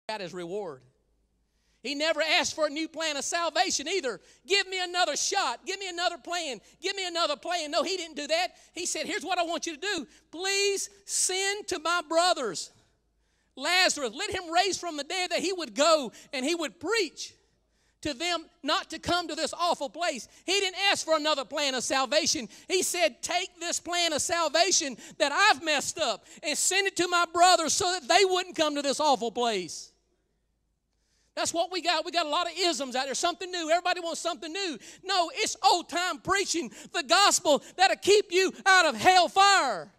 got his reward. He never asked for a new plan of salvation either. Give me another shot. Give me another plan. Give me another plan. No, he didn't do that. He said, here's what I want you to do. Please send to my brothers Lazarus. Let him raise from the dead, that he would go and he would preach to them not to come to this awful place. He didn't ask for another plan of salvation. He said, take this plan of salvation that I've messed up and send it to my brothers so that they wouldn't come to this awful place. That's what we got. We got a lot of isms out there, something new. Everybody wants something new. No, it's old-time preaching, the gospel that'll keep you out of hellfire.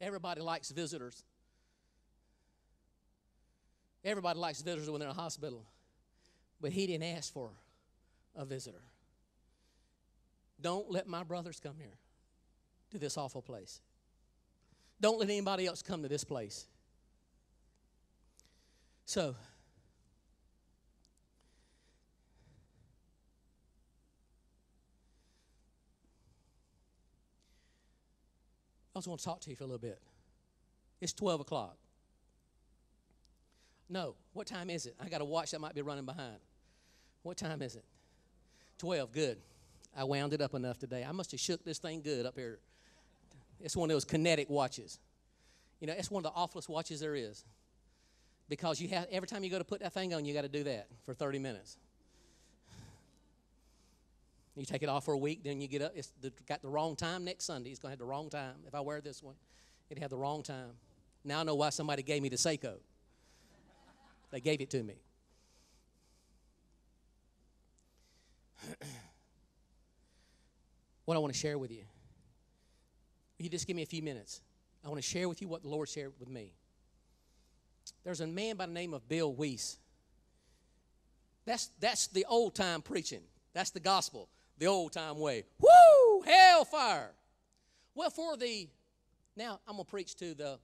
Everybody likes visitors. Everybody likes visitors when they're in a hospital. But he didn't ask for a visitor. Don't let my brothers come here to this awful place. Don't let anybody else come to this place. So, I just want to talk to you for a little bit. It's 12 o'clock. No, what time is it? I got a watch that might be running behind. What time is it? 12, good. I wound it up enough today. I must have shook this thing good up here. It's one of those kinetic watches. You know, it's one of the awfulest watches there is. Because you have, every time you go to put that thing on, you got to do that for 30 minutes. You take it off for a week, then you get up. It's got the wrong time next Sunday. It's going to have the wrong time. If I wear this one, it'd have the wrong time. Now I know why somebody gave me the Seiko. They gave it to me. What I want to share with you. You just give me a few minutes. I want to share with you what the Lord shared with me. There's a man by the name of Bill Wiese. That's the old-time preaching. That's the gospel, the old-time way. Woo! Hellfire. Well, now I'm going to preach to the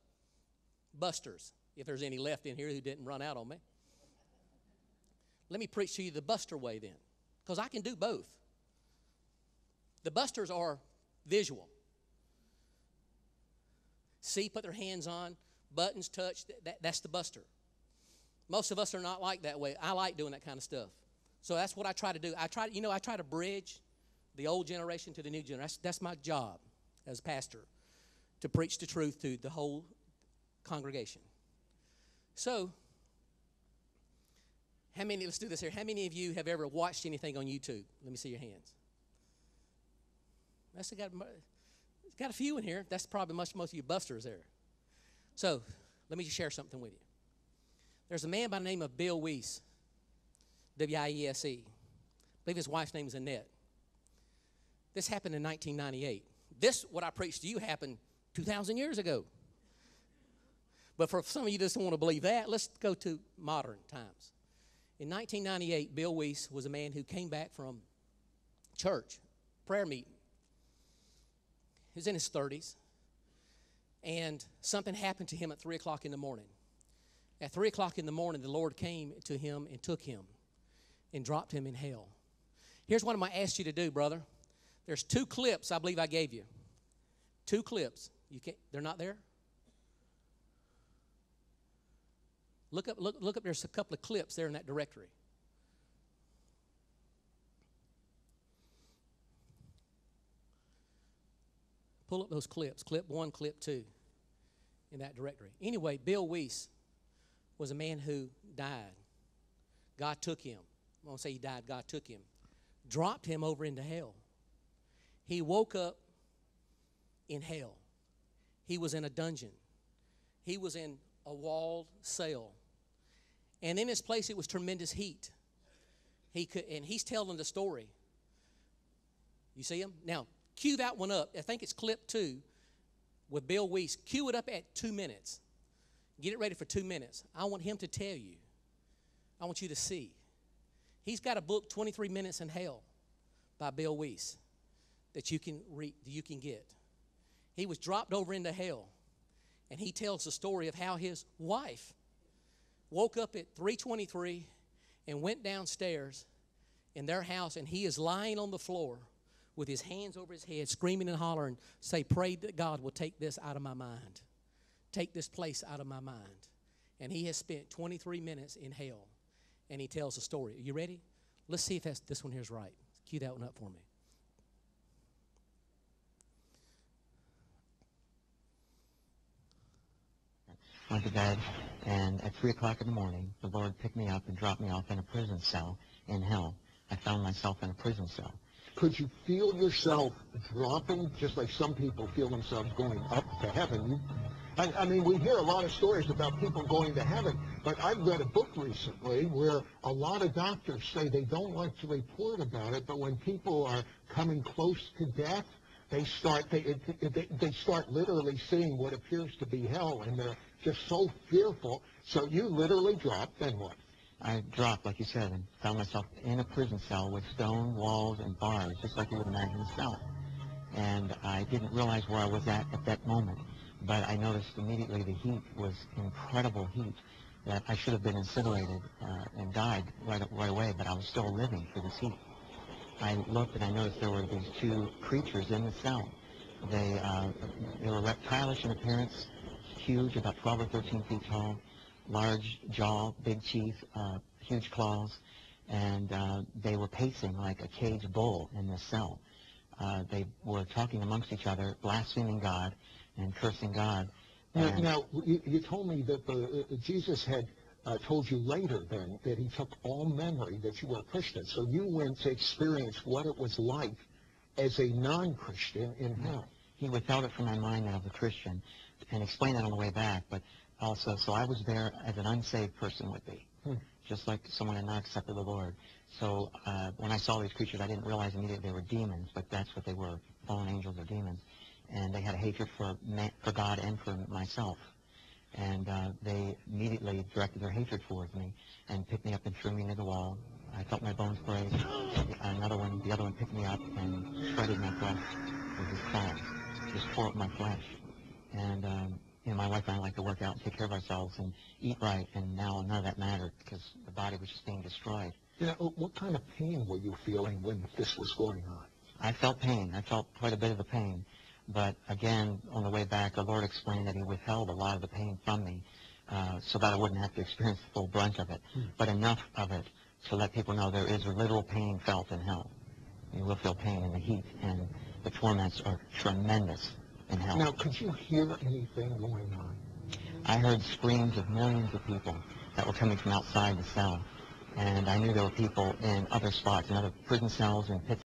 busters, if there's any left in here who didn't run out on me. Let me preach to you the buster way then, because I can do both. The busters are visual. See, put their hands on, buttons touch, that's the buster. Most of us are not like that way. I like doing that kind of stuff. So that's what I try to do. I try to bridge the old generation to the new generation. That's my job as pastor, to preach the truth to the whole congregation. So, let's do this here. How many of you have ever watched anything on YouTube? Let me see your hands. It's got a few in here. That's probably most of you busters there. So, let me just share something with you. There's a man by the name of Bill Wiese, W-I-E-S-E. I believe his wife's name is Annette. This happened in 1998. What I preached to you, happened 2,000 years ago. But for some of you that don't want to believe that, let's go to modern times. In 1998, Bill Wiese was a man who came back from church, prayer meeting. He was in his 30s, and something happened to him at 3 o'clock in the morning. At 3 o'clock in the morning, the Lord came to him and took him and dropped him in hell. Here's what I'm going to ask you to do, brother. There's 2 clips I believe I gave you. 2 clips. They're not there? Look up, there's a couple of clips there in that directory. Pull up those clips, clip 1, clip 2 in that directory. Anyway, Bill Wiese was a man who died. God took him. I won't say he died, God took him. Dropped him over into hell. He woke up in hell. He was in a dungeon. He was in a walled cell. And in this place, it was tremendous heat. And he's telling the story. You see him? Now, cue that one up. I think it's clip 2 with Bill Wiese. Cue it up at 2 minutes. Get it ready for 2 minutes. I want him to tell you. I want you to see. He's got a book, 23 Minutes in Hell, by Bill Wiese, that you can read, you can get. He was dropped over into hell, and he tells the story of how his wife woke up at 3:23 and went downstairs in their house, and he is lying on the floor with his hands over his head, screaming and hollering, say, pray that God will take this out of my mind. Take this place out of my mind. And he has spent 23 minutes in hell, and he tells a story. Are you ready? Let's see if this one here is right. Cue that one up for me. Went to bed, and at 3 o'clock in the morning, the Lord picked me up and dropped me off in a prison cell in hell. I found myself in a prison cell. Could you feel yourself dropping, just like some people feel themselves going up to heaven? I mean, we hear a lot of stories about people going to heaven, but I've read a book recently where a lot of doctors say they don't like to report about it, but when people are coming close to death, they start literally seeing what appears to be hell, and they're just so fearful. So you literally dropped, then what? I dropped, like you said, and found myself in a prison cell with stone walls and bars, just like you would imagine a cell. And I didn't realize where I was at that moment, but I noticed immediately the heat was incredible heat, that I should have been incinerated and died right away, but I was still living through this heat. I looked and I noticed there were these two creatures in the cell. They were reptilish in appearance, huge, about 12 or 13 feet tall, large jaw, big teeth, huge claws, and they were pacing like a caged bull in this cell. They were talking amongst each other, blaspheming God and cursing God. Now, you told me that Jesus had told you later then that he took all memory that you were a Christian. So you went to experience what it was like as a non-Christian in hell. He withheld it from my mind that I was a Christian and explained that on the way back, but also, so I was there as an unsaved person would be, just like someone had not accepted the Lord. So when I saw these creatures, I didn't realize immediately they were demons, but that's what they were, fallen angels or demons. And they had a hatred for God and for myself. And they immediately directed their hatred towards me and picked me up and threw me into the wall. I felt my bones break. The other one picked me up and shredded my flesh with his claws, just tore up my flesh. And my wife and I like to work out and take care of ourselves and eat right, and now none of that mattered because the body was just being destroyed. What kind of pain were you feeling when this was going on? I felt pain. I felt quite a bit of the pain. But again, on the way back, the Lord explained that he withheld a lot of the pain from me so that I wouldn't have to experience the full brunt of it, but enough of it to let people know there is literal pain felt in hell. You will feel pain, and the heat and the torments are tremendous in hell. Now, could you hear anything going on? I heard screams of millions of people that were coming from outside the cell, and I knew there were people in other spots, in other prison cells and pits